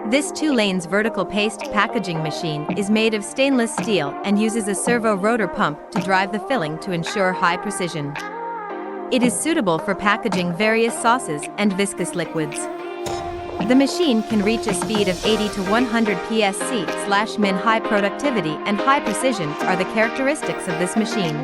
This 2-lanes vertical paste packaging machine is made of stainless steel and uses a servo rotor pump to drive the filling to ensure high precision. It is suitable for packaging various sauces and viscous liquids. The machine can reach a speed of 80 to 100 psc/min. High productivity and high precision are the characteristics of this machine.